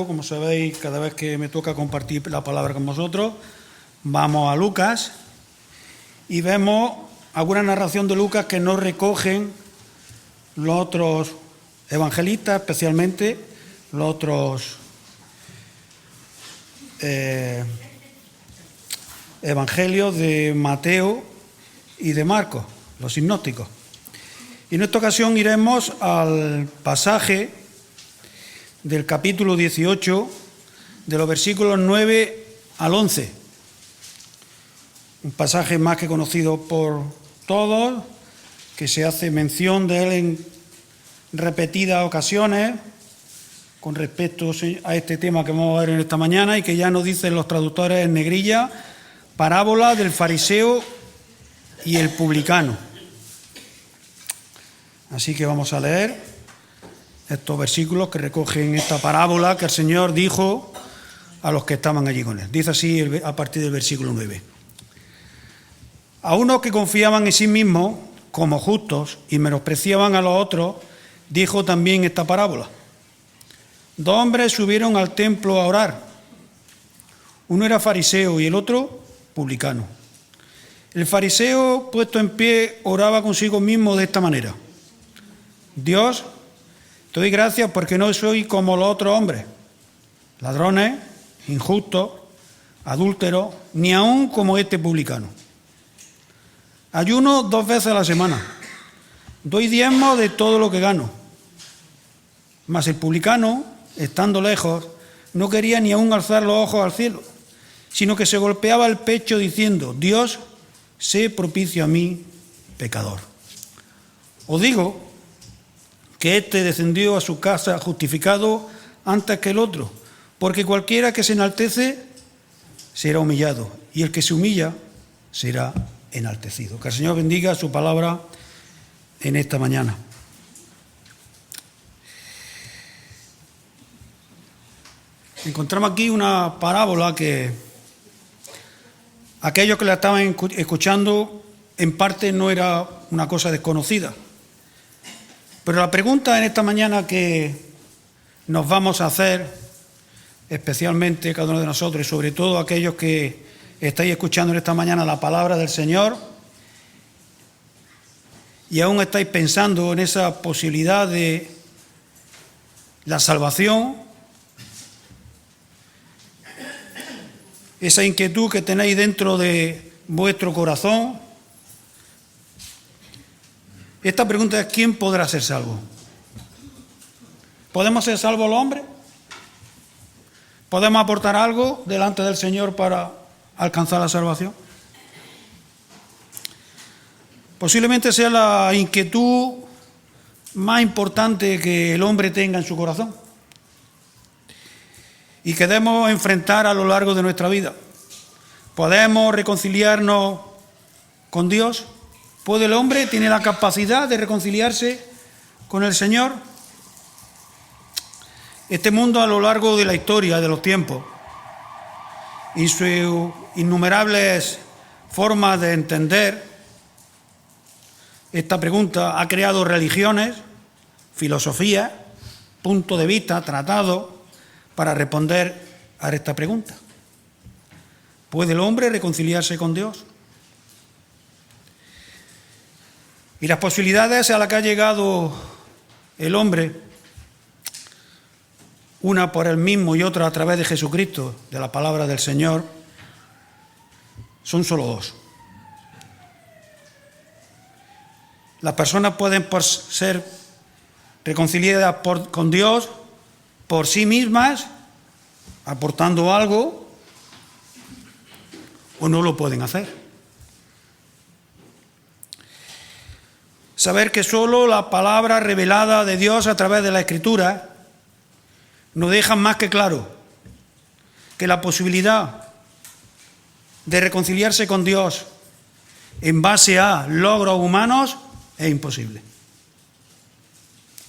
Como sabéis, cada vez que me toca compartir la palabra con vosotros, vamos a Lucas y vemos alguna narración de Lucas que no recogen los otros evangelistas, especialmente los otros evangelios de Mateo y de Marcos, los sinópticos. Y en esta ocasión iremos al pasaje del capítulo 18, de los versículos 9 al 11. Un pasaje más que conocido por todos, que se hace mención de él en repetidas ocasiones con respecto a este tema que vamos a ver en esta mañana y que ya nos dicen los traductores en negrilla, parábola del fariseo y el publicano. Así que vamos a leer estos versículos que recogen esta parábola que el Señor dijo a los que estaban allí con él. Dice así a partir del versículo 9. A unos que confiaban en sí mismos como justos y menospreciaban a los otros, dijo también esta parábola. Dos hombres subieron al templo a orar. Uno era fariseo y el otro publicano. El fariseo, puesto en pie, oraba consigo mismo de esta manera. Dios, te doy gracias porque no soy como los otros hombres, ladrones, injustos, adúlteros, ni aun como este publicano. Ayuno 2 veces a la semana, doy diezmo de todo lo que gano. Mas el publicano, estando lejos, no quería ni aun alzar los ojos al cielo, sino que se golpeaba el pecho diciendo, Dios, sé propicio a mí, pecador. Os digo que éste descendió a su casa justificado antes que el otro, porque cualquiera que se enaltece será humillado, y el que se humilla será enaltecido. Que el Señor bendiga su palabra en esta mañana. Encontramos aquí una parábola que aquellos que la estaban escuchando en parte no era una cosa desconocida. Pero la pregunta en esta mañana que nos vamos a hacer, especialmente cada uno de nosotros y sobre todo aquellos que estáis escuchando en esta mañana la palabra del Señor y aún estáis pensando en esa posibilidad de la salvación, esa inquietud que tenéis dentro de vuestro corazón. Esta pregunta es, ¿quién podrá ser salvo? ¿Podemos ser salvos los hombres? ¿Podemos aportar algo delante del Señor para alcanzar la salvación? Posiblemente sea la inquietud más importante que el hombre tenga en su corazón y que debemos enfrentar a lo largo de nuestra vida. ¿Podemos reconciliarnos con Dios? ¿Puede el hombre, tiene la capacidad de reconciliarse con el Señor? Este mundo a lo largo de la historia, de los tiempos, y sus innumerables formas de entender esta pregunta, ha creado religiones, filosofías, puntos de vista, tratados, para responder a esta pregunta. ¿Puede el hombre reconciliarse con Dios? Y las posibilidades a las que ha llegado el hombre, una por él mismo y otra a través de Jesucristo, de la palabra del Señor, son solo dos. Las personas pueden ser reconciliadas con Dios por sí mismas, aportando algo, o no lo pueden hacer. Saber que solo la palabra revelada de Dios a través de la Escritura nos deja más que claro que la posibilidad de reconciliarse con Dios en base a logros humanos es imposible.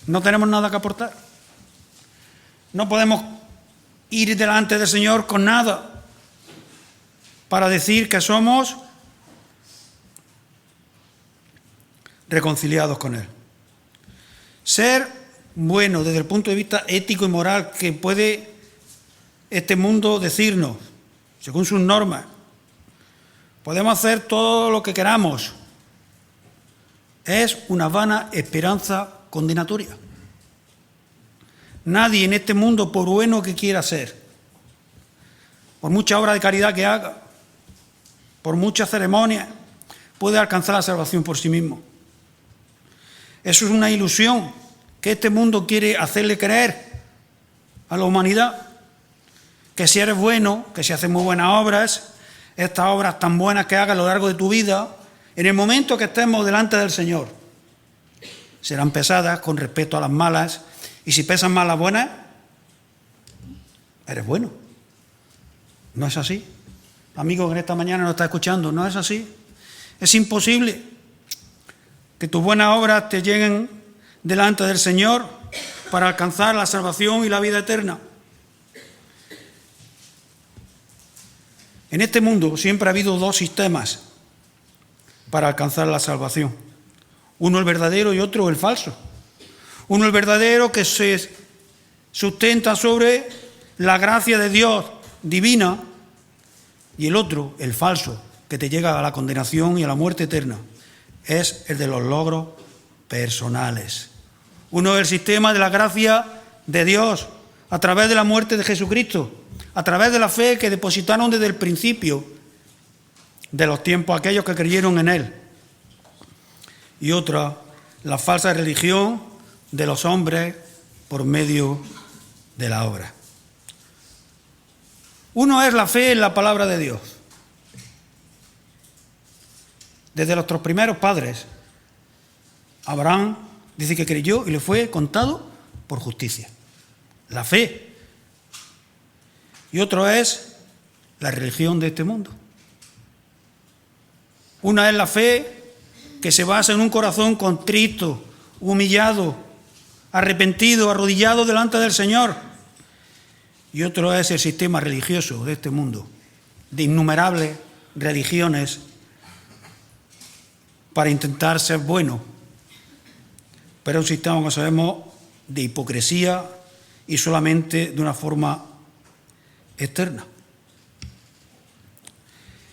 No tenemos nada que aportar. No podemos ir delante del Señor con nada para decir que somos reconciliados con Él. Ser bueno desde el punto de vista ético y moral que puede este mundo decirnos, según sus normas, podemos hacer todo lo que queramos. Es una vana esperanza condenatoria. Nadie en este mundo, por bueno que quiera ser, por mucha obra de caridad que haga, por muchas ceremonias, puede alcanzar la salvación por sí mismo. Eso es una ilusión que este mundo quiere hacerle creer a la humanidad, que si eres bueno, que si haces muy buenas obras, estas obras tan buenas que hagas a lo largo de tu vida, en el momento que estemos delante del Señor, serán pesadas con respecto a las malas, y si pesan más las buenas, eres bueno. No es así. Amigo que en esta mañana nos está escuchando, no es así. Es imposible que tus buenas obras te lleguen delante del Señor para alcanzar la salvación y la vida eterna. En este mundo siempre ha habido dos sistemas para alcanzar la salvación. Uno el verdadero y otro el falso. Uno el verdadero, que se sustenta sobre la gracia de Dios divina, y el otro, el falso, que te llega a la condenación y a la muerte eterna, es el de los logros personales. Uno es el sistema de la gracia de Dios a través de la muerte de Jesucristo, a través de la fe que depositaron desde el principio de los tiempos aquellos que creyeron en Él. Y otra, la falsa religión de los hombres por medio de la obra. Uno es la fe en la palabra de Dios. Desde nuestros primeros padres, Abraham dice que creyó y le fue contado por justicia. La fe. Y otro es la religión de este mundo. Una es la fe que se basa en un corazón contrito, humillado, arrepentido, arrodillado delante del Señor. Y otro es el sistema religioso de este mundo, de innumerables religiones para intentar ser bueno, pero un sistema, como sabemos, de hipocresía y solamente de una forma externa.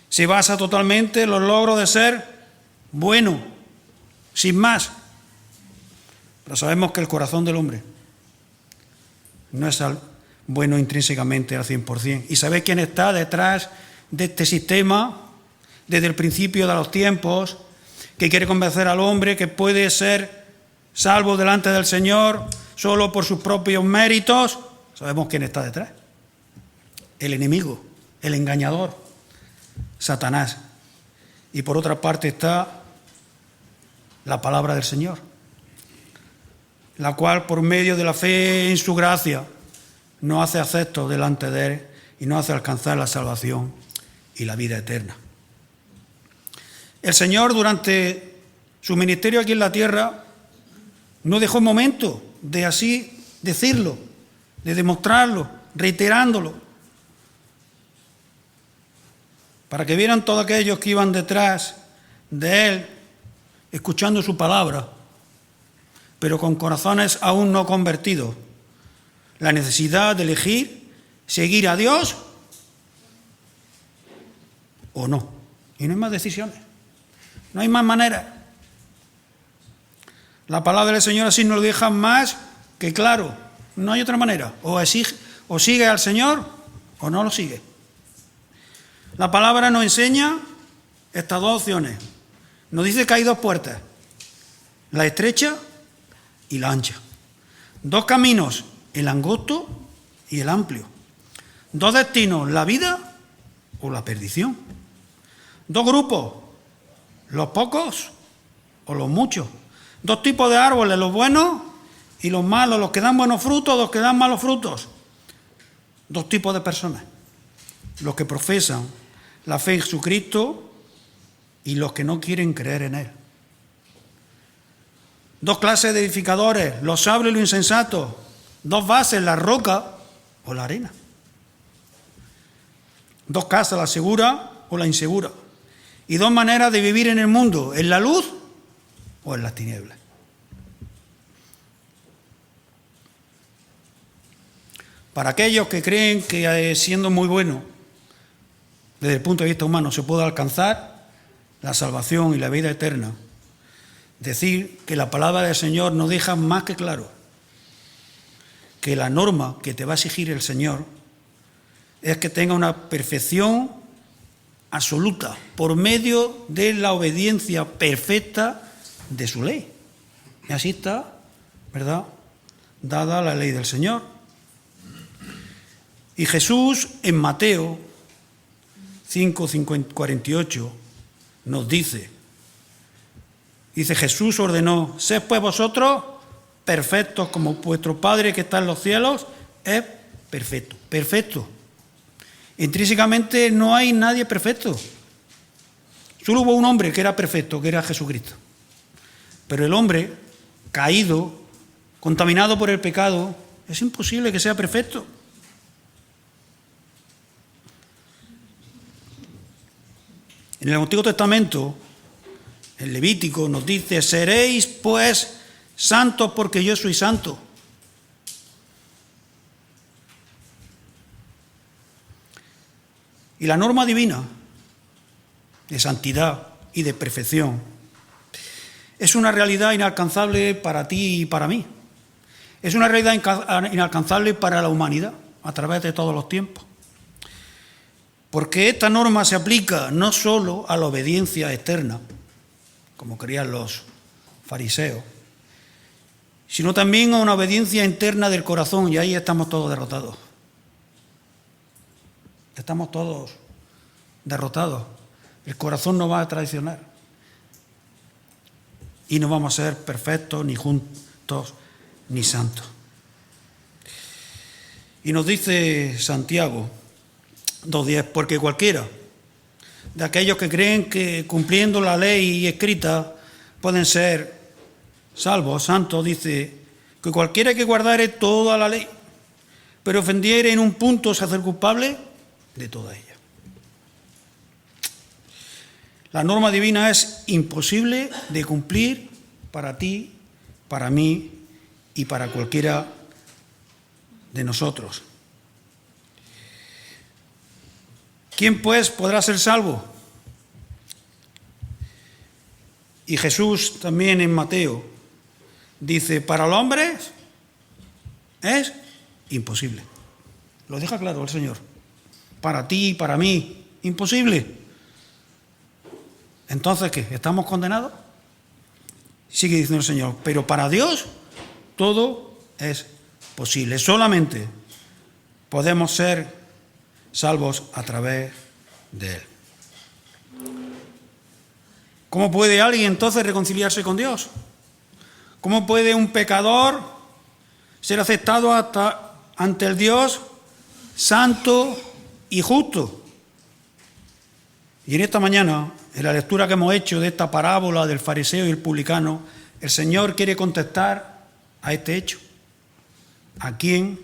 Se basa totalmente en los logros de ser bueno, sin más. Pero sabemos que el corazón del hombre no es bueno intrínsecamente al 100%. ¿Y sabéis quién está detrás de este sistema desde el principio de los tiempos, que quiere convencer al hombre que puede ser salvo delante del Señor solo por sus propios méritos? Sabemos quién está detrás. El enemigo, el engañador, Satanás. Y por otra parte está la palabra del Señor, la cual por medio de la fe en su gracia nos hace aceptos delante de Él y nos hace alcanzar la salvación y la vida eterna. El Señor, durante su ministerio aquí en la tierra, no dejó momento de así decirlo, de demostrarlo, reiterándolo, para que vieran todos aquellos que iban detrás de Él, escuchando su palabra, pero con corazones aún no convertidos, la necesidad de elegir seguir a Dios o no. Y no hay más decisiones, no hay más maneras. La palabra del Señor así nos lo deja más que claro. No hay otra manera. O sigue al Señor o no lo sigue. La palabra nos enseña estas dos opciones. Nos dice que hay dos puertas, la estrecha y la ancha. Dos caminos, el angosto y el amplio. Dos destinos, la vida o la perdición. Dos grupos, los pocos o los muchos. Dos tipos de árboles, los buenos y los malos, los que dan buenos frutos, los que dan malos frutos. Dos tipos de personas, los que profesan la fe en Jesucristo y los que no quieren creer en Él. Dos clases de edificadores, los sabios y los insensatos. Dos bases, la roca o la arena. Dos casas, la segura o la insegura. Y dos maneras de vivir en el mundo, en la luz o en las tinieblas. Para aquellos que creen que siendo muy bueno, desde el punto de vista humano, se puede alcanzar la salvación y la vida eterna, decir que la palabra del Señor nos deja más que claro que la norma que te va a exigir el Señor es que tenga una perfección absoluta por medio de la obediencia perfecta de su ley. Y así está, ¿verdad?, dada la ley del Señor. Y Jesús en Mateo 5:48 nos dice, Jesús ordenó, sed pues vosotros perfectos como vuestro Padre que está en los cielos es perfecto. Perfecto. Intrínsecamente no hay nadie perfecto. Solo hubo un hombre que era perfecto, que era Jesucristo. Pero el hombre caído, contaminado por el pecado, es imposible que sea perfecto. En el Antiguo Testamento, el Levítico nos dice, seréis pues santos porque yo soy santo. Y la norma divina de santidad y de perfección es una realidad inalcanzable para ti y para mí. Es una realidad inalcanzable para la humanidad a través de todos los tiempos. Porque esta norma se aplica no solo a la obediencia externa, como creían los fariseos, sino también a una obediencia interna del corazón, y ahí estamos todos derrotados. Estamos todos derrotados. El corazón nos va a traicionar. Y no vamos a ser perfectos, ni justos, ni santos. Y nos dice Santiago 2:10, porque cualquiera de aquellos que creen que cumpliendo la ley escrita pueden ser salvos, santos, dice que cualquiera que guardare toda la ley, pero ofendiere en un punto se hace culpable de toda ella. La norma divina es imposible de cumplir para ti, para mí y para cualquiera de nosotros. ¿Quién pues podrá ser salvo? Y Jesús también en Mateo dice, para los hombres es imposible. Lo deja claro el Señor. Para ti, para mí, imposible. Entonces, ¿qué? ¿Estamos condenados? Sigue diciendo el Señor, pero para Dios todo es posible. Solamente podemos ser salvos a través de Él. ¿Cómo puede alguien entonces reconciliarse con Dios? ¿Cómo puede un pecador ser aceptado ante el Dios santo y justo? Y en esta mañana, en la lectura que hemos hecho de esta parábola del fariseo y el publicano, el Señor quiere contestar a este hecho. ¿A quién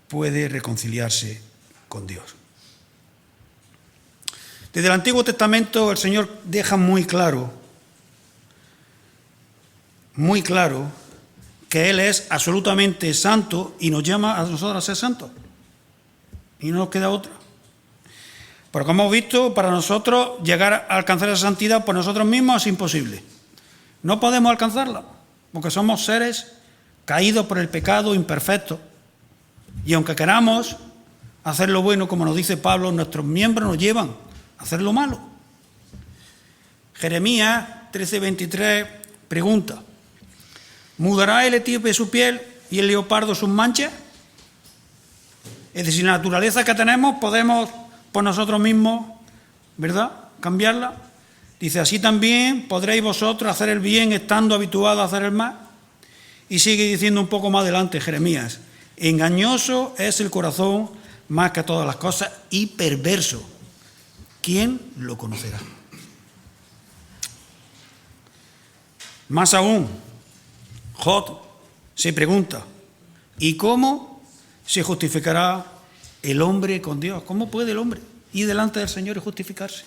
puede reconciliarse con Dios? Desde el Antiguo Testamento el Señor deja muy claro que Él es absolutamente santo y nos llama a nosotros a ser santos. Y no nos queda otra. Pero como hemos visto, para nosotros llegar a alcanzar esa santidad por nosotros mismos es imposible. No podemos alcanzarla, porque somos seres caídos por el pecado, imperfectos. Y aunque queramos hacer lo bueno, como nos dice Pablo, nuestros miembros nos llevan a hacer lo malo. Jeremías 13:23 pregunta, ¿mudará el etíope su piel y el leopardo sus manchas? Es decir, la naturaleza que tenemos podemos por nosotros mismos, ¿verdad?, cambiarla. Dice, así también podréis vosotros hacer el bien estando habituados a hacer el mal. Y sigue diciendo un poco más adelante Jeremías, engañoso es el corazón más que todas las cosas y perverso. ¿Quién lo conocerá? Más aún, Job se pregunta, ¿y cómo se justificará el hombre con Dios? ¿Cómo puede el hombre ir delante del Señor y justificarse?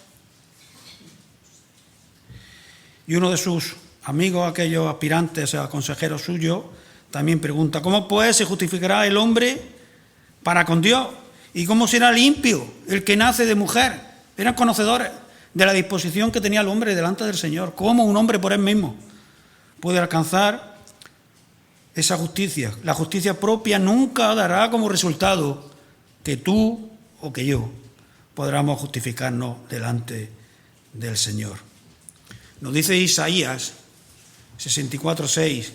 Y uno de sus amigos, aquellos aspirantes a consejeros suyos, también pregunta, ¿cómo pues se justificará el hombre para con Dios. ¿Y cómo será limpio el que nace de mujer? Eran conocedores de la disposición que tenía el hombre delante del Señor. ¿Cómo un hombre por él mismo puede alcanzar esa justicia? La justicia propia nunca dará como resultado que tú o que yo podamos justificarnos delante del Señor. Nos dice Isaías 64:6,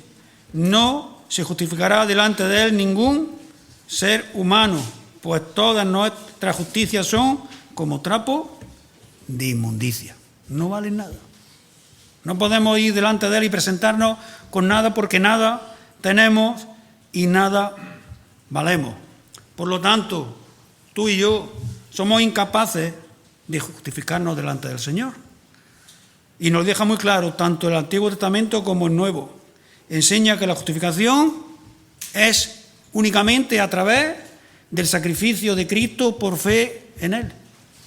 no se justificará delante de él ningún ser humano, pues todas nuestras justicias son como trapo de inmundicia. No valen nada. No podemos ir delante de él y presentarnos con nada porque nada tenemos y nada valemos. Por lo tanto, tú y yo somos incapaces de justificarnos delante del Señor. Y nos deja muy claro, tanto el Antiguo Testamento como el Nuevo. Enseña que la justificación es únicamente a través del sacrificio de Cristo por fe en Él.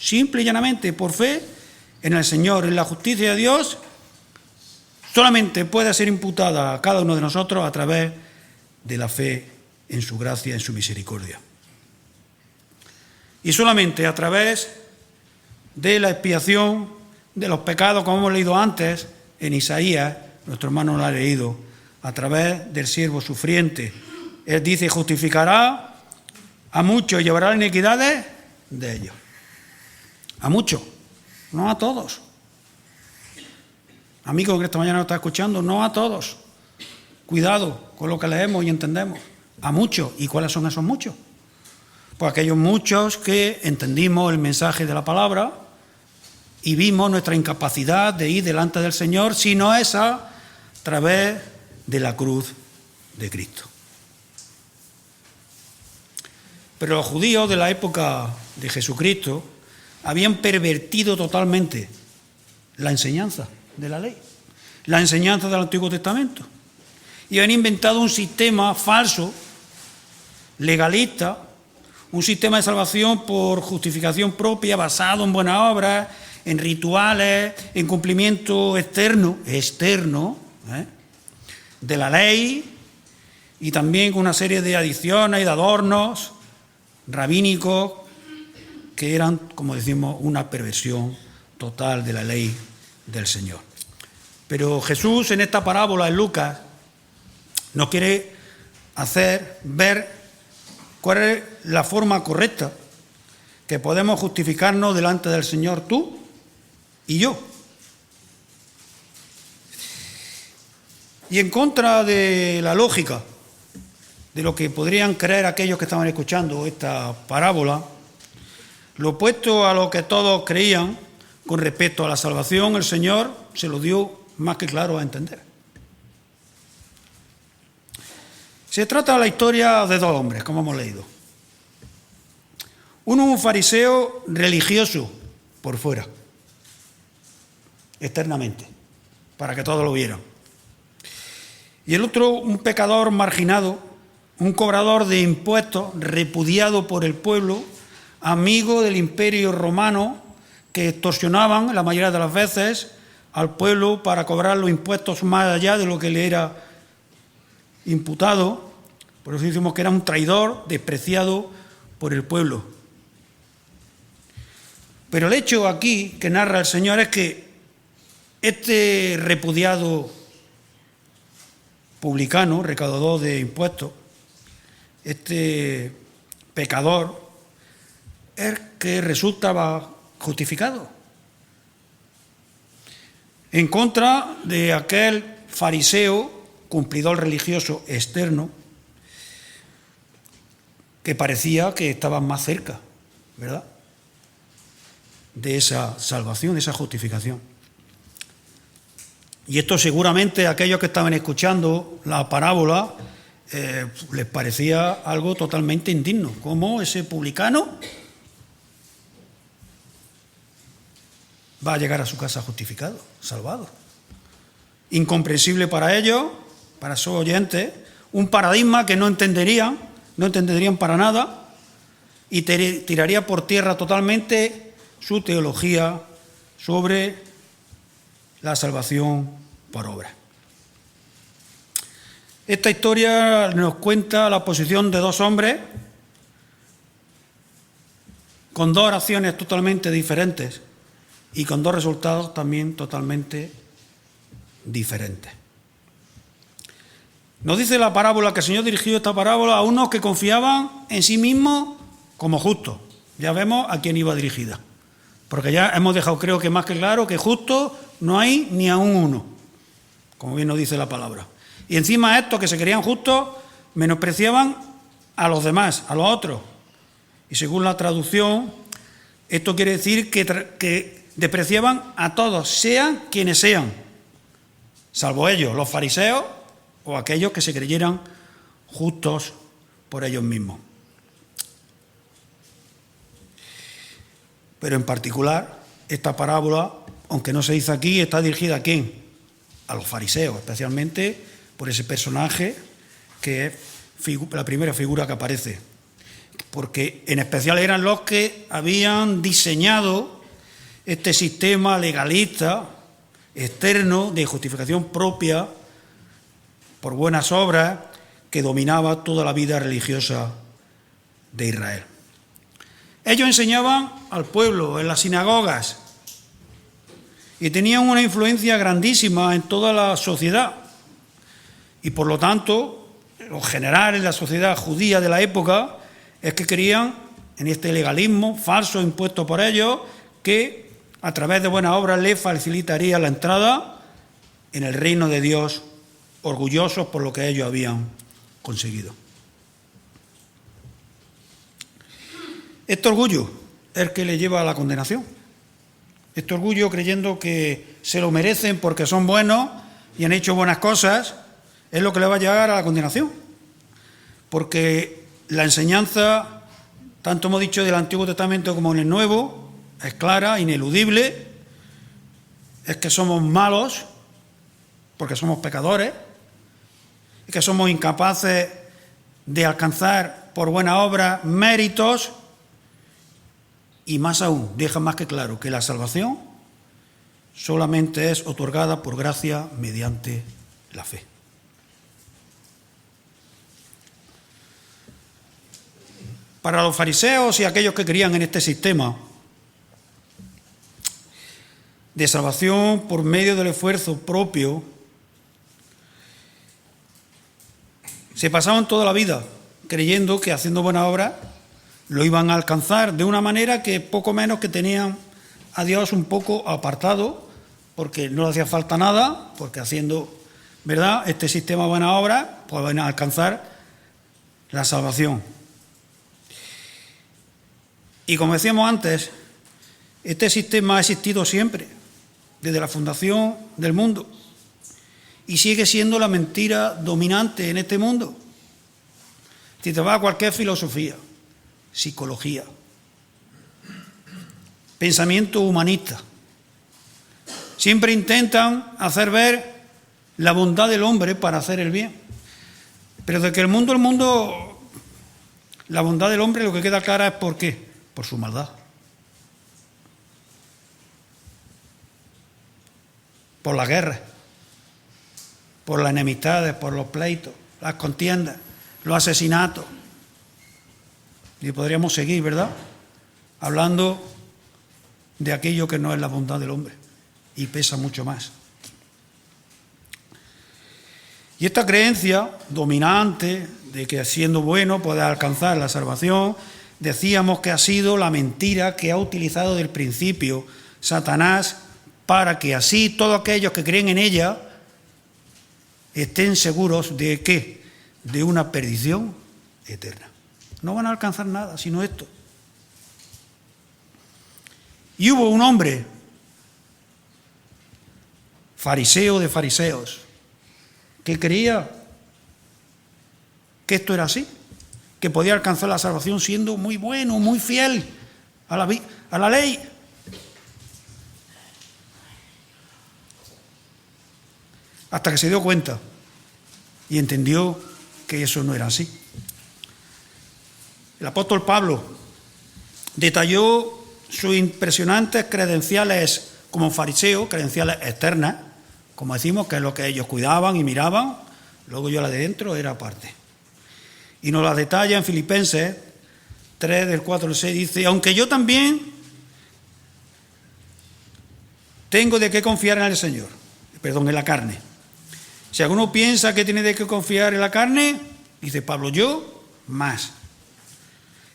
Simple y llanamente, por fe en el Señor. En la justicia de Dios solamente puede ser imputada a cada uno de nosotros a través de la fe en su gracia, en su misericordia. Y solamente a través de la expiación de los pecados, como hemos leído antes en Isaías, nuestro hermano lo ha leído, a través del siervo sufriente. Él dice, justificará a muchos y llevará las iniquidades de ellos. A muchos, no a todos. Amigo que esta mañana nos está escuchando, no a todos. Cuidado con lo que leemos y entendemos. A muchos. ¿Y cuáles son esos muchos? Pues aquellos muchos que entendimos el mensaje de la palabra y vimos nuestra incapacidad de ir delante del Señor, si no es a través de la cruz de Cristo. Pero los judíos de la época de Jesucristo habían pervertido totalmente la enseñanza de la ley, la enseñanza del Antiguo Testamento, y habían inventado un sistema falso, legalista, un sistema de salvación por justificación propia, basado en buenas obras, en rituales, en cumplimiento externo de la ley, y también con una serie de adiciones y de adornos rabínicos que eran, como decimos, una perversión total de la ley del Señor. Pero Jesús en esta parábola en Lucas nos quiere hacer ver cuál es la forma correcta que podemos justificarnos delante del Señor, tú y yo. Y en contra de la lógica de lo que podrían creer aquellos que estaban escuchando esta parábola, lo opuesto a lo que todos creían con respecto a la salvación, el Señor se lo dio más que claro a entender. Se trata de la historia de dos hombres, como hemos leído. Uno un fariseo religioso por fuera, externamente, para que todos lo vieran. Y el otro un pecador marginado, un cobrador de impuestos, repudiado por el pueblo, amigo del imperio romano, que extorsionaban la mayoría de las veces al pueblo para cobrar los impuestos más allá de lo que le era imputado. Por eso decimos que era un traidor despreciado por el pueblo. Pero el hecho aquí que narra el Señor es que este repudiado publicano, recaudador de impuestos, este pecador, es que resultaba justificado. En contra de aquel fariseo, cumplidor religioso externo, que parecía que estaba más cerca, ¿verdad?, de esa salvación, de esa justificación. Y esto seguramente a aquellos que estaban escuchando la parábola les parecía algo totalmente indigno. ¿Cómo ese publicano va a llegar a su casa justificado, salvado? Incomprensible para ellos, para sus oyentes, un paradigma que no entenderían para nada y tiraría por tierra totalmente su teología sobre la salvación por obra. Esta historia nos cuenta la posición de dos hombres con dos oraciones totalmente diferentes y con dos resultados también totalmente diferentes. Nos dice la parábola que el Señor dirigió esta parábola a unos que confiaban en sí mismos como justos. Ya vemos a quién iba dirigida, porque ya hemos dejado, creo que más que claro, que justos no hay ni aún uno, como bien nos dice la palabra. Y encima estos que se creían justos menospreciaban a los demás, a los otros. Y según la traducción, esto quiere decir que despreciaban a todos, sean quienes sean, salvo ellos, los fariseos o aquellos que se creyeran justos por ellos mismos. Pero en particular, esta parábola, aunque no se dice aquí, está dirigida ¿a quién? A los fariseos, especialmente por ese personaje que es la primera figura que aparece. Porque en especial eran los que habían diseñado este sistema legalista externo de justificación propia por buenas obras que dominaba toda la vida religiosa de Israel. Ellos enseñaban al pueblo en las sinagogas y tenían una influencia grandísima en toda la sociedad. Y por lo tanto, lo general en la sociedad judía de la época es que creían en este legalismo falso impuesto por ellos, que a través de buenas obras les facilitaría la entrada en el reino de Dios, orgullosos por lo que ellos habían conseguido. Este orgullo es el que les lleva a la condenación. Este orgullo creyendo que se lo merecen porque son buenos y han hecho buenas cosas, es lo que les va a llevar a la condenación. Porque la enseñanza, tanto hemos dicho del Antiguo Testamento como en el Nuevo, es clara, ineludible, es que somos malos porque somos pecadores, y que somos incapaces de alcanzar por buena obra méritos, y más aún, deja más que claro que la salvación solamente es otorgada por gracia mediante la fe. Para los fariseos y aquellos que creían en este sistema de salvación por medio del esfuerzo propio, se pasaban toda la vida creyendo que haciendo buena obra lo iban a alcanzar de una manera que poco menos que tenían a Dios un poco apartado, porque no le hacía falta nada, porque haciendo, ¿verdad?, este sistema de buena obra, pues van a alcanzar la salvación. Y como decíamos antes, este sistema ha existido siempre, desde la fundación del mundo, y sigue siendo la mentira dominante en este mundo. Si te vas a cualquier filosofía, psicología, pensamiento humanista, siempre intentan hacer ver la bondad del hombre para hacer el bien. Pero de que el mundo, la bondad del hombre lo que queda clara es ¿por qué? Por su maldad. Por las guerras, por las enemistades, por los pleitos, las contiendas, los asesinatos. Y podríamos seguir, ¿verdad?, hablando de aquello que no es la bondad del hombre y pesa mucho más. Y esta creencia dominante de que siendo bueno puedes alcanzar la salvación, decíamos que ha sido la mentira que ha utilizado desde el principio Satanás para que así todos aquellos que creen en ella estén seguros de ¿qué? De una perdición eterna. No van a alcanzar nada sino esto. Y hubo un hombre, fariseo de fariseos, que creía que esto era así, que podía alcanzar la salvación siendo muy bueno, muy fiel a la ley. Hasta que se dio cuenta y entendió que eso no era así. El apóstol Pablo detalló sus impresionantes credenciales como fariseo, credenciales externas, como decimos, que es lo que ellos cuidaban y miraban, luego yo la de dentro era aparte. Y nos la detalla en Filipenses 3, del 4 al 6, dice: aunque yo también tengo de qué confiar en el Señor, en la carne. Si alguno piensa que tiene de qué confiar en la carne, dice Pablo, yo más.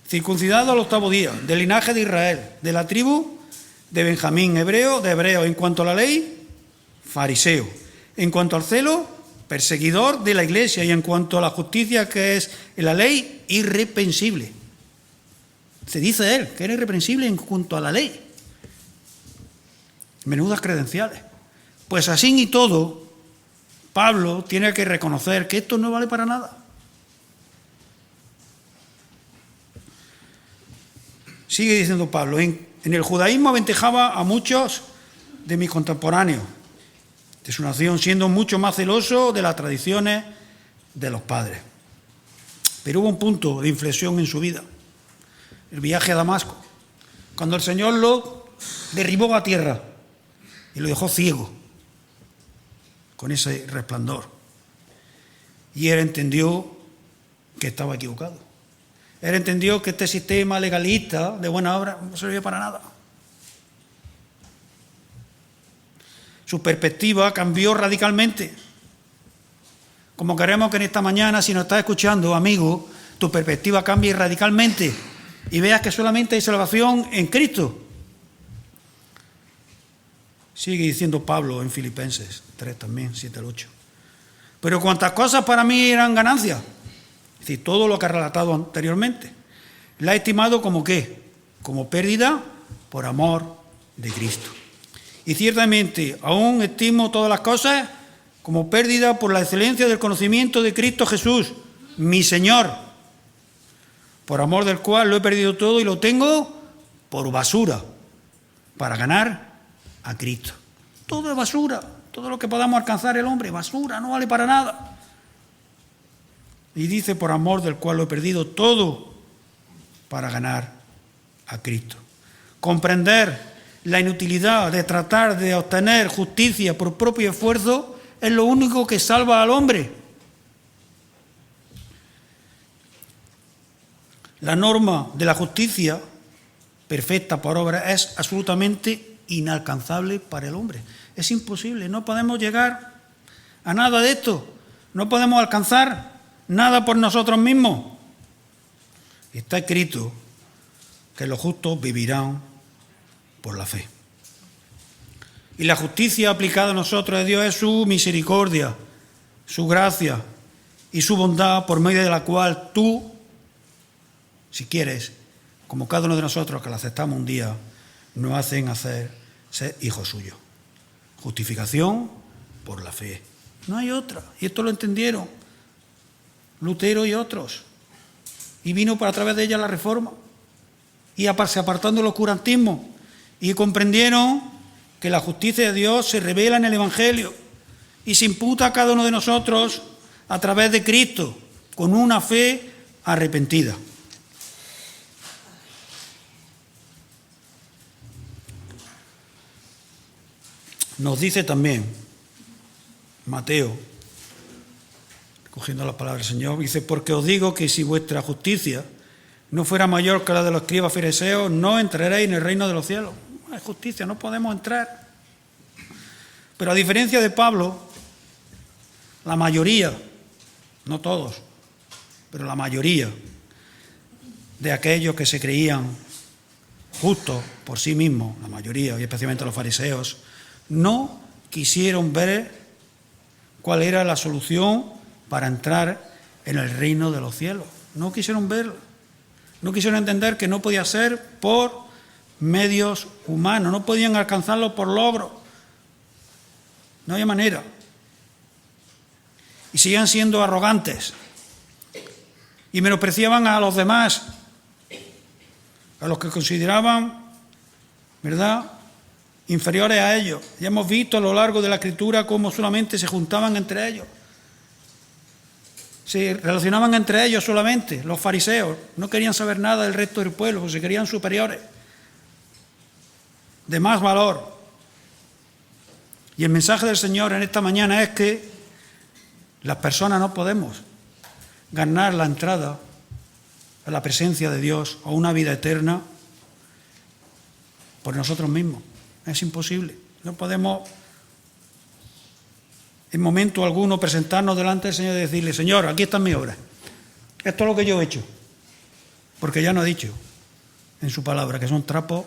Circuncidado al 8º día, del linaje de Israel, de la tribu de Benjamín, hebreo, de hebreo. En cuanto a la ley, fariseo. En cuanto al celo, perseguidor de la iglesia. Y en cuanto a la justicia que es en la ley, irreprensible. Se dice él que era irreprensible en cuanto a la ley. Menudas credenciales. Pues así y todo, Pablo tiene que reconocer que esto no vale para nada. Sigue diciendo Pablo: en el judaísmo aventajaba a muchos de mis contemporáneos de su nación, siendo mucho más celoso de las tradiciones de los padres. Pero hubo un punto de inflexión en su vida: el viaje a Damasco, cuando el Señor lo derribó a tierra y lo dejó ciego con ese resplandor. Y él entendió que estaba equivocado. Él entendió que este sistema legalista de buena obra no servía para nada. Su perspectiva cambió radicalmente. Como queremos que en esta mañana, si nos estás escuchando, amigo, tu perspectiva cambie radicalmente y veas que solamente hay salvación en Cristo. Sigue diciendo Pablo en Filipenses 3 también, 7 al 8. Pero cuantas cosas para mí eran ganancias, es decir, todo lo que ha relatado anteriormente, la he estimado como ¿qué? Como pérdida por amor de Cristo. Y ciertamente aún estimo todas las cosas como pérdida por la excelencia del conocimiento de Cristo Jesús, mi Señor, por amor del cual lo he perdido todo y lo tengo por basura, para ganar a Cristo. Todo es basura, todo lo que podamos alcanzar el hombre, basura, no vale para nada. Y dice, por amor del cual lo he perdido todo para ganar a Cristo. Comprender la inutilidad de tratar de obtener justicia por propio esfuerzo es lo único que salva al hombre. La norma de la justicia perfecta por obra es absolutamente inalcanzable para el hombre. Es imposible, no podemos llegar a nada de esto, no podemos alcanzar nada por nosotros mismos. Está escrito que los justos vivirán por la fe. Y la justicia aplicada a nosotros de Dios es su misericordia, su gracia y su bondad, por medio de la cual tú, si quieres, como cada uno de nosotros que la aceptamos un día, nos hacen ser hijos suyos. Justificación por la fe. No hay otra. Y esto lo entendieron Lutero y otros. Y vino a través de ella la Reforma. Y se apartando del oscurantismo. Y comprendieron que la justicia de Dios se revela en el Evangelio y se imputa a cada uno de nosotros a través de Cristo, con una fe arrepentida. Nos dice también Mateo, cogiendo las palabras del Señor, dice: porque os digo que si vuestra justicia no fuera mayor que la de los escribas fariseos, no entraréis en el reino de los cielos. No hay justicia, no podemos entrar. Pero a diferencia de Pablo, la mayoría, no todos, pero la mayoría de aquellos que se creían justos por sí mismos, la mayoría, y especialmente los fariseos, no quisieron ver cuál era la solución para entrar en el reino de los cielos. No quisieron verlo. No quisieron entender que no podía ser por medios humanos, no podían alcanzarlo por logros. No había manera. Y seguían siendo arrogantes. Y menospreciaban a los demás, a los que consideraban, ¿verdad?, inferiores a ellos. Ya hemos visto a lo largo de la Escritura cómo solamente se juntaban entre ellos. Se relacionaban entre ellos solamente. Los fariseos no querían saber nada del resto del pueblo, porque se creían superiores, de más valor. Y el mensaje del Señor en esta mañana es que las personas no podemos ganar la entrada a la presencia de Dios, a una vida eterna, por nosotros mismos. Es imposible. No podemos en momento alguno presentarnos delante del Señor y decirle: Señor, aquí están mis obras. Esto es lo que yo he hecho. Porque ya nos ha dicho en su palabra que son trapos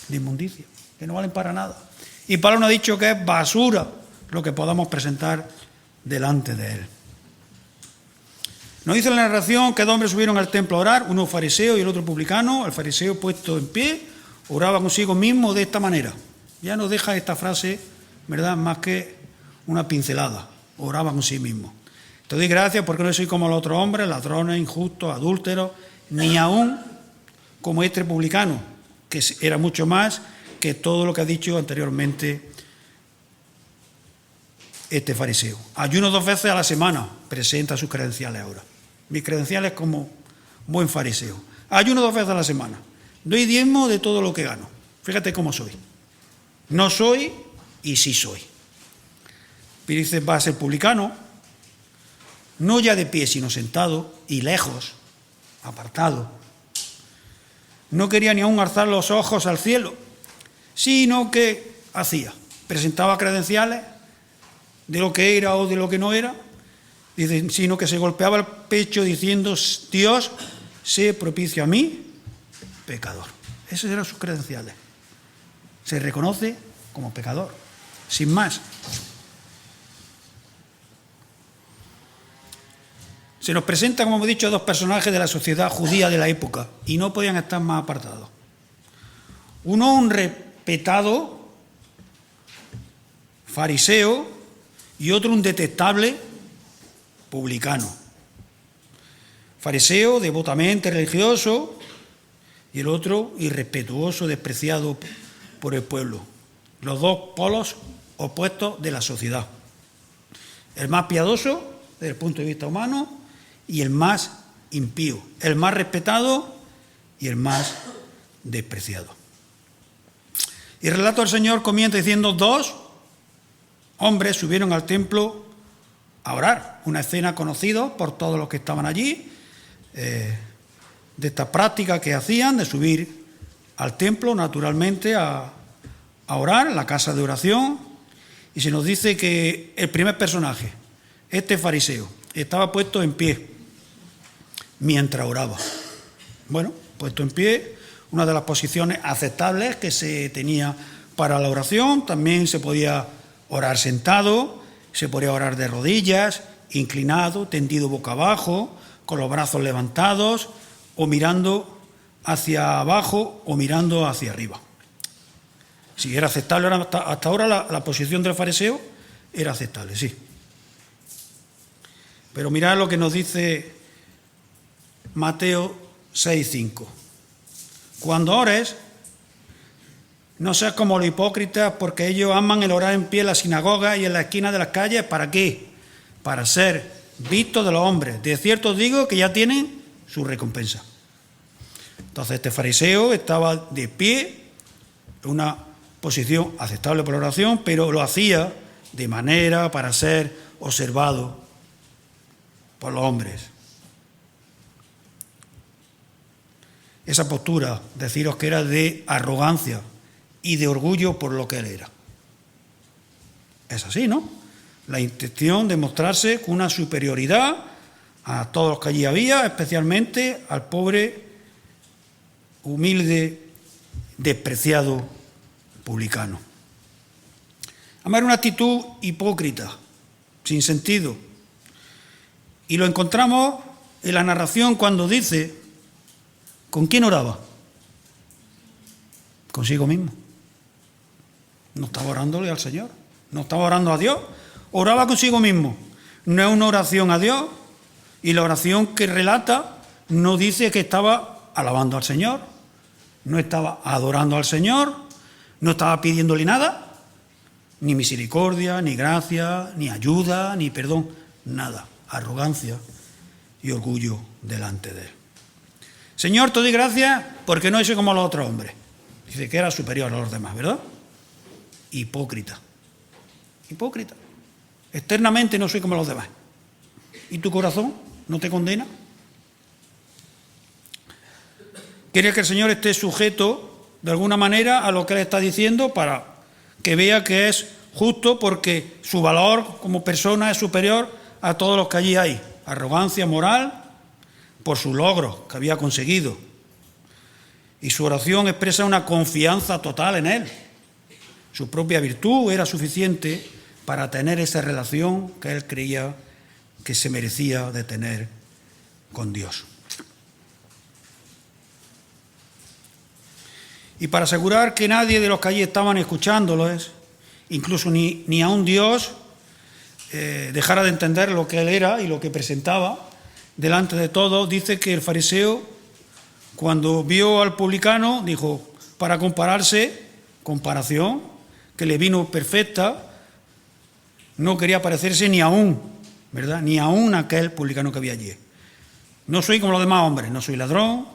de inmundicia, que no valen para nada. Y Pablo nos ha dicho que es basura lo que podamos presentar delante de Él. Nos dice la narración que dos hombres subieron al templo a orar, uno fariseo y el otro publicano. El fariseo, puesto en pie, oraba consigo mismo de esta manera. Ya nos deja esta frase, ¿verdad?, más que una pincelada. Oraba con sí mismo. Te doy gracias porque no soy como los otros hombres, ladrones, injustos, adúlteros, ni aún como este publicano, que era mucho más que todo lo que ha dicho anteriormente este fariseo. Ayuno 2 veces a la semana, presenta sus credenciales ahora. Mis credenciales como buen fariseo. Ayuno 2 veces a la semana. Doy diezmo de todo lo que gano. Fíjate cómo soy. No soy y sí soy. Pero dice, va a ser publicano, no ya de pie, sino sentado y lejos, apartado. No quería ni aún alzar los ojos al cielo, sino que hacía. Presentaba credenciales de lo que era o de lo que no era, dice, sino que se golpeaba el pecho diciendo: Dios, sé propicio a mí, pecador. Esos eran sus credenciales. Se reconoce como pecador, sin más. Se nos presenta, como hemos dicho, dos personajes de la sociedad judía de la época, y no podían estar más apartados. Uno, un respetado fariseo, y otro, un detestable publicano. Fariseo, devotamente religioso, y el otro, irrespetuoso, despreciado por el pueblo. Los dos polos opuestos de la sociedad. El más piadoso, desde el punto de vista humano, y el más impío. El más respetado y el más despreciado. Y el relato del Señor comienza diciendo: dos hombres subieron al templo a orar. Una escena conocida por todos los que estaban allí, de esta práctica que hacían de subir al templo naturalmente a orar, en la casa de oración. Y se nos dice que el primer personaje, este fariseo, estaba puesto en pie mientras oraba. Bueno, puesto en pie, una de las posiciones aceptables que se tenía para la oración. También se podía orar sentado, se podía orar de rodillas, inclinado, tendido boca abajo, con los brazos levantados, o mirando hacia abajo o mirando hacia arriba. Si era aceptable, hasta ahora la posición del fariseo era aceptable, sí. Pero mirad lo que nos dice Mateo 6:5. Cuando ores, no seas como los hipócritas, porque ellos aman el orar en pie en la sinagoga y en la esquina de las calles. ¿Para qué? Para ser vistos de los hombres. De cierto os digo que ya tienen su recompensa. Entonces este fariseo estaba de pie, en una posición aceptable por la oración, pero lo hacía de manera para ser observado por los hombres. Esa postura, deciros que era de arrogancia y de orgullo por lo que él era. Es así, ¿no? La intención de mostrarse con una superioridad a todos los que allí había, especialmente al pobre, humilde, despreciado publicano. Además, era una actitud hipócrita, sin sentido. Y lo encontramos en la narración cuando dice: ¿con quién oraba? Consigo mismo. No estaba orándole al Señor, no estaba orando a Dios, oraba consigo mismo. No es una oración a Dios, y la oración que relata no dice que estaba alabando al Señor, no estaba adorando al Señor, no estaba pidiéndole nada, ni misericordia, ni gracia, ni ayuda, ni perdón, nada. Arrogancia y orgullo delante de él. Señor, te doy gracias porque no soy como los otros hombres. Dice que era superior a los demás, ¿verdad? Hipócrita. Hipócrita. Externamente no soy como los demás. ¿Y tu corazón no te condena? Quiere que el Señor esté sujeto, de alguna manera, a lo que Él está diciendo para que vea que es justo, porque su valor como persona es superior a todos los que allí hay. Arrogancia moral por sus logros que había conseguido. Y su oración expresa una confianza total en Él. Su propia virtud era suficiente para tener esa relación que Él creía que se merecía de tener con Dios. Y para asegurar que nadie de los que allí estaban escuchándolos, incluso ni aun Dios, dejara de entender lo que Él era y lo que presentaba delante de todos, dice que el fariseo, cuando vio al publicano, dijo, para comparación, que le vino perfecta, no quería parecerse ni aún, ¿verdad? Ni aún aquel publicano que había allí. No soy como los demás hombres, no soy ladrón,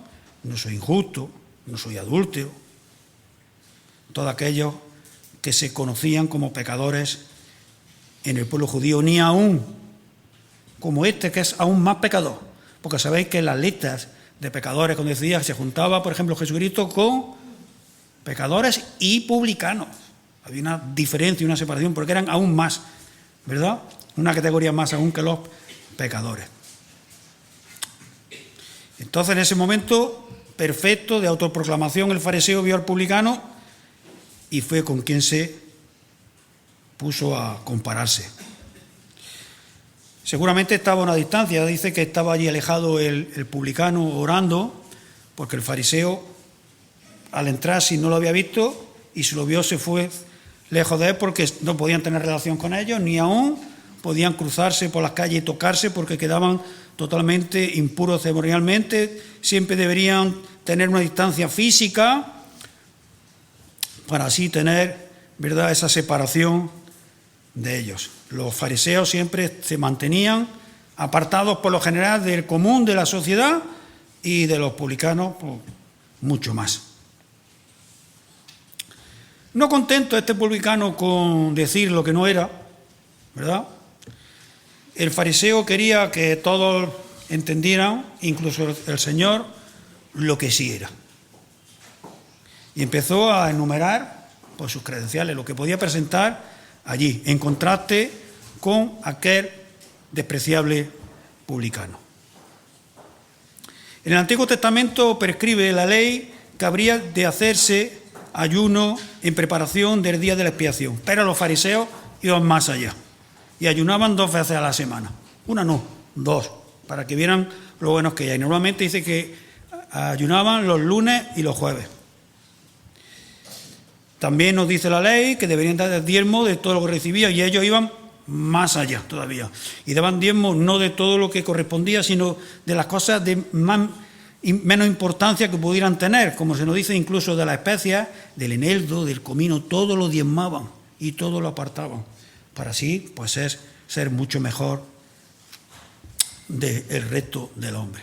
no soy injusto, no soy adúltero. Todos aquellos que se conocían como pecadores en el pueblo judío, ni aún como este, que es aún más pecador, porque sabéis que en las listas de pecadores, cuando decía, se juntaba, por ejemplo, Jesucristo con pecadores y publicanos. Había una diferencia, una separación, porque eran aún más, ¿verdad? Una categoría más aún que los pecadores. Entonces, en ese momento perfecto de autoproclamación, el fariseo vio al publicano y fue con quien se puso a compararse. Seguramente estaba a una distancia, dice que estaba allí alejado el publicano orando, porque el fariseo, al entrar, si no lo había visto, y si lo vio, se fue lejos de él, porque no podían tener relación con ellos, ni aún podían cruzarse por las calles y tocarse, porque quedaban totalmente impuros ceremonialmente. Siempre deberían tener una distancia física para así tener, ¿verdad?, esa separación de ellos. Los fariseos siempre se mantenían apartados por lo general del común de la sociedad, y de los publicanos pues, mucho más. No contento este publicano con decir lo que no era, ¿verdad? El fariseo quería que todos entendieran, incluso el Señor, lo que sí era. Y empezó a enumerar pues, sus credenciales, lo que podía presentar allí, en contraste con aquel despreciable publicano. En el Antiguo Testamento prescribe la ley que habría de hacerse ayuno en preparación del día de la expiación, pero los fariseos iban más allá y ayunaban 2 veces a la semana. Una no, 2, para que vieran lo buenos que hay. Normalmente dice que ayunaban los lunes y los jueves. También nos dice la ley que deberían dar el diezmo de todo lo que recibían, y ellos iban más allá todavía. Y daban diezmo no de todo lo que correspondía, sino de las cosas de menos importancia que pudieran tener, como se nos dice incluso de las especias, del eneldo, del comino, todo lo diezmaban y todo lo apartaban, para así pues ser mucho mejor del resto del hombre.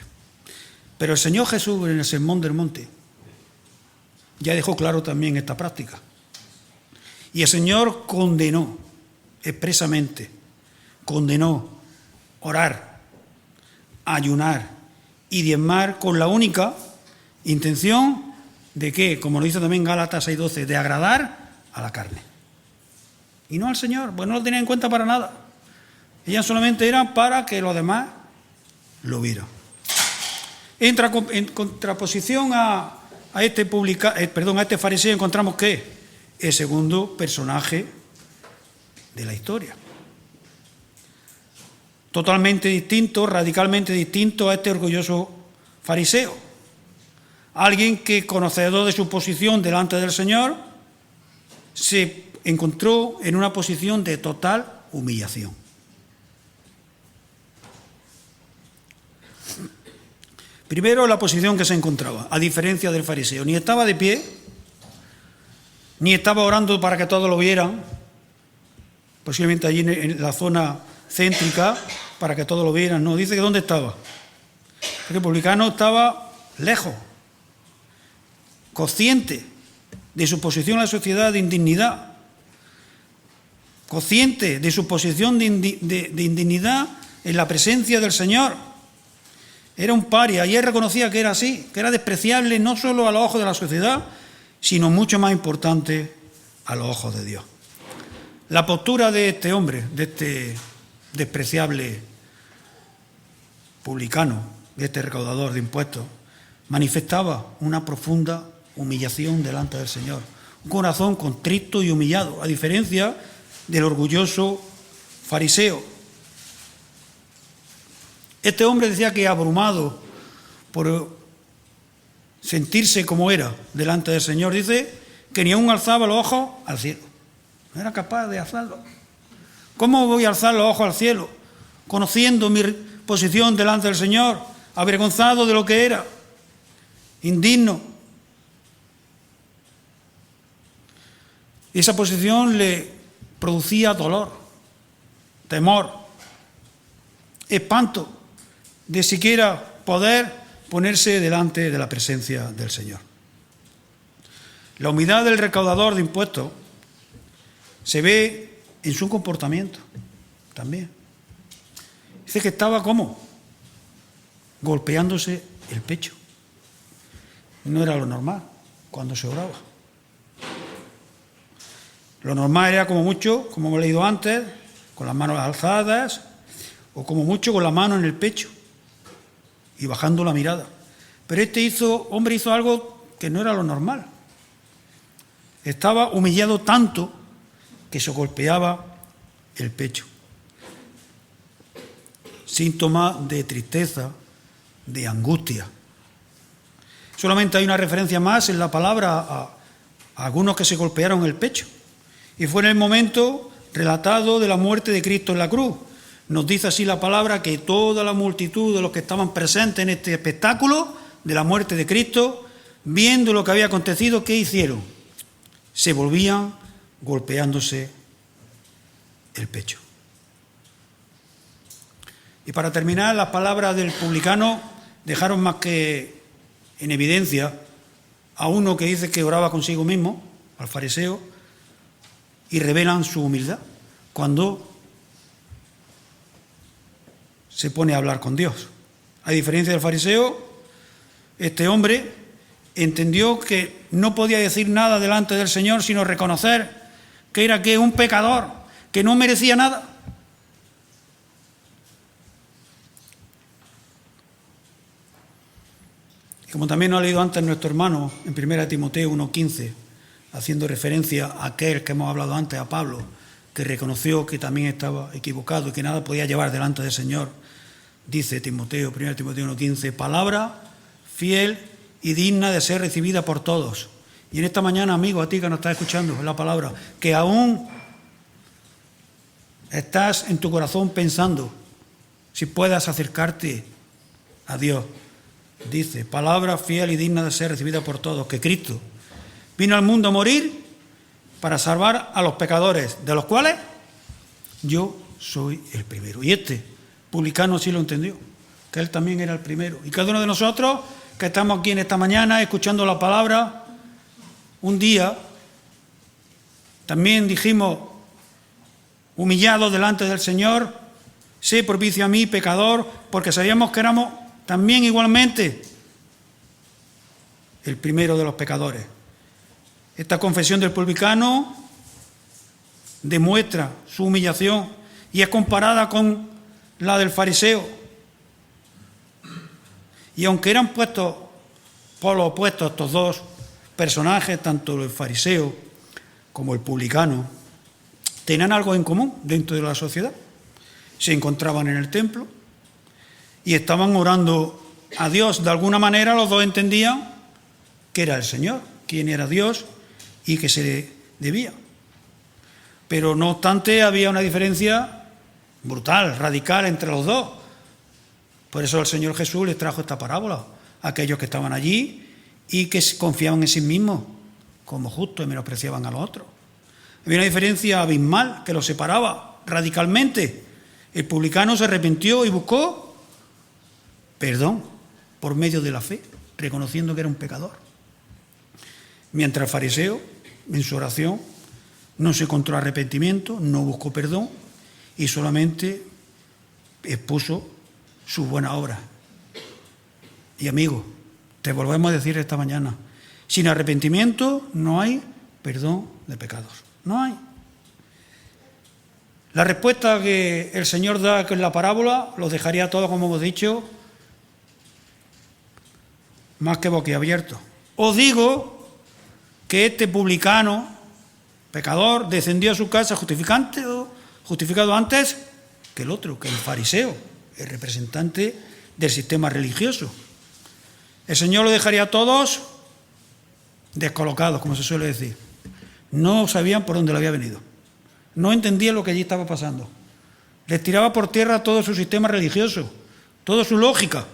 Pero el Señor Jesús en el Sermón del Monte ya dejó claro también esta práctica. Y el Señor condenó expresamente, condenó orar, ayunar y diezmar con la única intención de que, como lo dice también Gálatas 6:12, de agradar a la carne. Y no al Señor, pues no lo tenían en cuenta para nada. Ellas solamente eran para que los demás lo vieran. En contraposición a este fariseo encontramos que el segundo personaje de la historia. Totalmente distinto, radicalmente distinto a este orgulloso fariseo. Alguien que, conocedor de su posición delante del Señor, se encontró en una posición de total humillación. Primero, la posición que se encontraba, a diferencia del fariseo. Ni estaba de pie, ni estaba orando para que todos lo vieran, posiblemente allí en la zona céntrica, para que todos lo vieran. No, dice que ¿dónde estaba? El publicano estaba lejos, consciente de su posición en la sociedad de indignidad, consciente de su posición de indignidad en la presencia del Señor, Era un paria y él reconocía que era así, que era despreciable no solo a los ojos de la sociedad, sino mucho más importante a los ojos de Dios. La postura de este hombre, de este despreciable publicano, de este recaudador de impuestos, manifestaba una profunda humillación delante del Señor, un corazón contrito y humillado, a diferencia del orgulloso fariseo. Este hombre decía que, abrumado por sentirse como era delante del Señor, dice que ni aún alzaba los ojos al cielo. No era capaz de alzarlos. ¿Cómo voy a alzar los ojos al cielo? Conociendo mi posición delante del Señor, avergonzado de lo que era, indigno. Esa posición le producía dolor, temor, espanto de siquiera poder ponerse delante de la presencia del Señor. La humildad del recaudador de impuestos se ve en su comportamiento también. Dice que estaba ¿cómo? Golpeándose el pecho. No era lo normal cuando se oraba. Lo normal era como mucho, como hemos leído antes, con las manos alzadas o como mucho con la mano en el pecho y bajando la mirada. Pero este hombre hizo algo que no era lo normal. Estaba humillado tanto que se golpeaba el pecho. Síntoma de tristeza, de angustia. Solamente hay una referencia más en la palabra a algunos que se golpearon el pecho. Y fue en el momento relatado de la muerte de Cristo en la cruz. Nos dice así la palabra que toda la multitud de los que estaban presentes en este espectáculo de la muerte de Cristo, viendo lo que había acontecido, ¿qué hicieron? Se volvían golpeándose el pecho. Y para terminar, las palabras del publicano dejaron más que en evidencia a uno que dice que oraba consigo mismo, al fariseo, y revelan su humildad cuando se pone a hablar con Dios. A diferencia del fariseo, este hombre entendió que no podía decir nada delante del Señor sino reconocer que era un pecador, que no merecía nada. Y como también nos ha leído antes nuestro hermano en 1 Timoteo 1:15, haciendo referencia a aquel que hemos hablado antes, a Pablo, que reconoció que también estaba equivocado y que nada podía llevar delante del Señor, dice Timoteo, 1 Timoteo 1:15, palabra fiel y digna de ser recibida por todos. Y en esta mañana, amigo, a ti que nos estás escuchando, es la palabra, que aún estás en tu corazón pensando si puedas acercarte a Dios. Dice, palabra fiel y digna de ser recibida por todos, que Cristo vino al mundo a morir para salvar a los pecadores, de los cuales yo soy el primero. Y este publicano sí lo entendió, que él también era el primero. Y cada uno de nosotros que estamos aquí en esta mañana escuchando la palabra, un día también dijimos, humillados delante del Señor, sé propicio a mí, pecador, porque sabíamos que éramos también igualmente el primero de los pecadores. Esta confesión del publicano demuestra su humillación y es comparada con la del fariseo. Y aunque eran puestos por los opuestos estos dos personajes, tanto el fariseo como el publicano, tenían algo en común dentro de la sociedad. Se encontraban en el templo y estaban orando a Dios. De alguna manera los dos entendían que era el Señor, quién era Dios y que se le debía. Pero no obstante había una diferencia brutal, radical entre los dos. Por eso el Señor Jesús les trajo esta parábola a aquellos que estaban allí y que confiaban en sí mismos como justos y menospreciaban a los otros. Había una diferencia abismal que los separaba radicalmente. El publicano se arrepintió y buscó perdón por medio de la fe, reconociendo que era un pecador. Mientras el fariseo, en su oración, no se encontró arrepentimiento, no buscó perdón y solamente expuso sus buenas obras Y amigo, te volvemos a decir esta mañana, sin arrepentimiento no hay perdón de pecados. No hay. La respuesta que el Señor da en la parábola los dejaría a todos, como hemos dicho, más que boquiabiertos. Os digo que este publicano, pecador, descendió a su casa justificado antes que el otro, que el fariseo, el representante del sistema religioso. El Señor lo dejaría a todos descolocados, como se suele decir. No sabían por dónde le había venido. No entendían lo que allí estaba pasando. Les tiraba por tierra todo su sistema religioso, toda su lógica.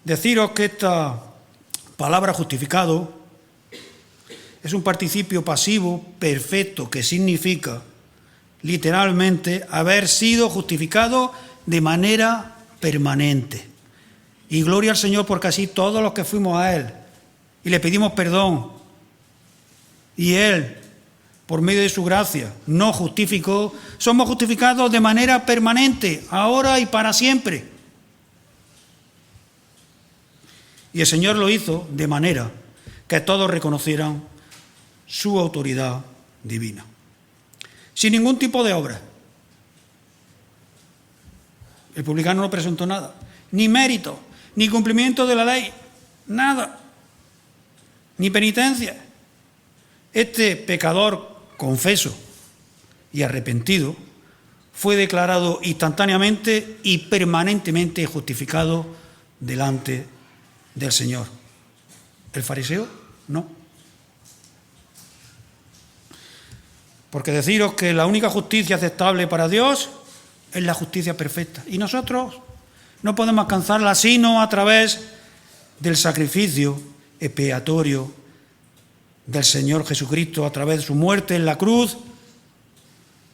Deciros que esta palabra justificado es un participio pasivo perfecto que significa literalmente haber sido justificado de manera permanente. Y gloria al Señor porque así todos los que fuimos a Él y le pedimos perdón y Él, por medio de su gracia, nos justificó, somos justificados de manera permanente, ahora y para siempre. Y el Señor lo hizo de manera que todos reconocieran su autoridad divina. Sin ningún tipo de obra. El publicano no presentó nada, ni mérito, ni cumplimiento de la ley, nada, ni penitencia. Este pecador confeso y arrepentido fue declarado instantáneamente y permanentemente justificado delante del Señor. El fariseo no. Porque deciros que la única justicia aceptable para Dios es la justicia perfecta. Y nosotros no podemos alcanzarla sino a través del sacrificio expiatorio del Señor Jesucristo, a través de su muerte en la cruz,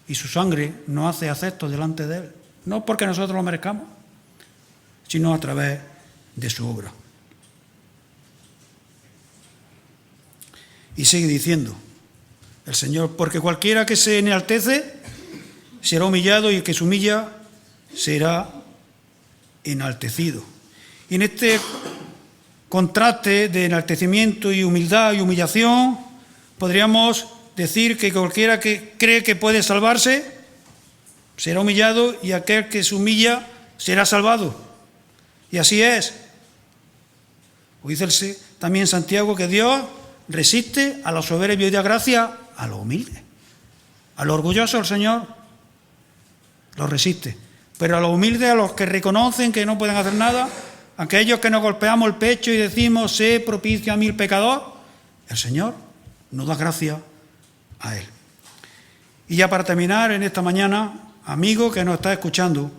y su sangre nos hace aceptos delante de Él. No porque nosotros lo merezcamos, sino a través de su obra. Y sigue diciendo el Señor, porque cualquiera que se enaltece será humillado y el que se humilla será enaltecido. Y en este contraste de enaltecimiento y humildad y humillación, podríamos decir que cualquiera que cree que puede salvarse será humillado y aquel que se humilla será salvado. Y así es. O dice también Santiago que Dios resiste a los soberbios y da gracia a los humildes. A los orgullosos el Señor los resiste. Pero a los humildes, a los que reconocen que no pueden hacer nada, a aquellos que nos golpeamos el pecho y decimos, sé propicio a mí el pecador, el Señor nos da gracia a Él. Y ya para terminar en esta mañana, amigo que nos está escuchando,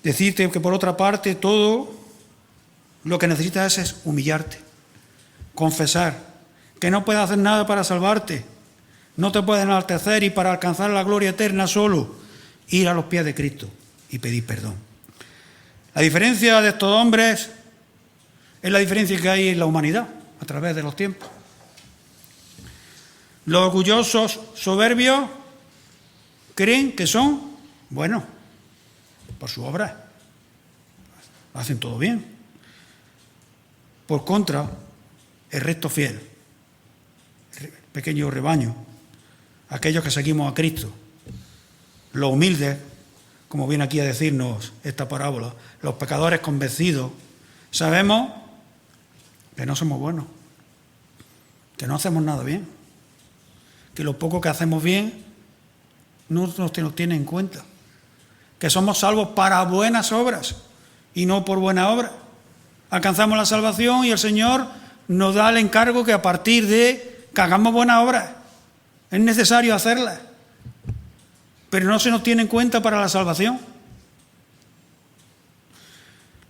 decirte que por otra parte todo lo que necesitas es humillarte, confesar que no puedes hacer nada para salvarte, no te puedes enaltecer y para alcanzar la gloria eterna solo ir a los pies de Cristo y pedir perdón. La diferencia de estos hombres es la diferencia que hay en la humanidad a través de los tiempos. Los orgullosos, soberbios, creen que son buenos por su obra. Hacen todo bien. Por contra, el resto fiel, el pequeño rebaño, aquellos que seguimos a Cristo, los humildes, como viene aquí a decirnos esta parábola, los pecadores convencidos, sabemos que no somos buenos, que no hacemos nada bien, que lo poco que hacemos bien no nos tiene en cuenta, que somos salvos para buenas obras y no por buena obra. Alcanzamos la salvación y el Señor nos da el encargo que a partir de que hagamos buenas obras, es necesario hacerlas, pero no se nos tiene en cuenta para la salvación.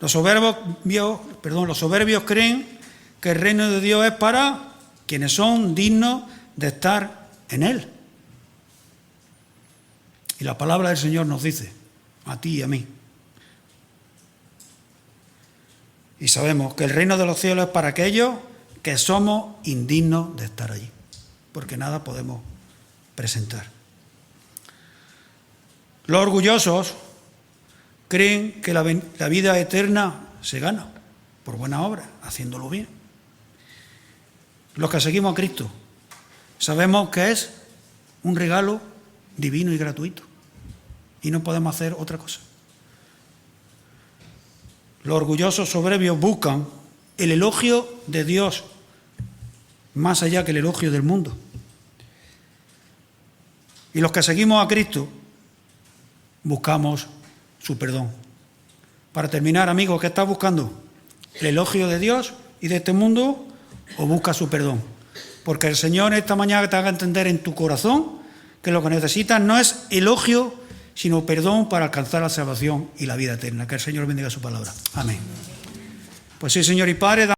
Los soberbios creen que el reino de Dios es para quienes son dignos de estar en Él. Y la palabra del Señor nos dice, a ti y a mí. Y sabemos que el reino de los cielos es para aquellos que somos indignos de estar allí, porque nada podemos presentar. Los orgullosos creen que la vida eterna se gana por buena obra, haciéndolo bien. Los que seguimos a Cristo sabemos que es un regalo divino y gratuito y no podemos hacer otra cosa. Los orgullosos soberbios buscan el elogio de Dios más allá que el elogio del mundo. Y los que seguimos a Cristo buscamos su perdón. Para terminar, amigos, ¿qué estás buscando? ¿El elogio de Dios y de este mundo o buscas su perdón? Porque el Señor esta mañana te haga entender en tu corazón que lo que necesitas no es elogio, sino perdón para alcanzar la salvación y la vida eterna. Que el Señor bendiga su palabra. Amén. Pues sí, Señor y Padre.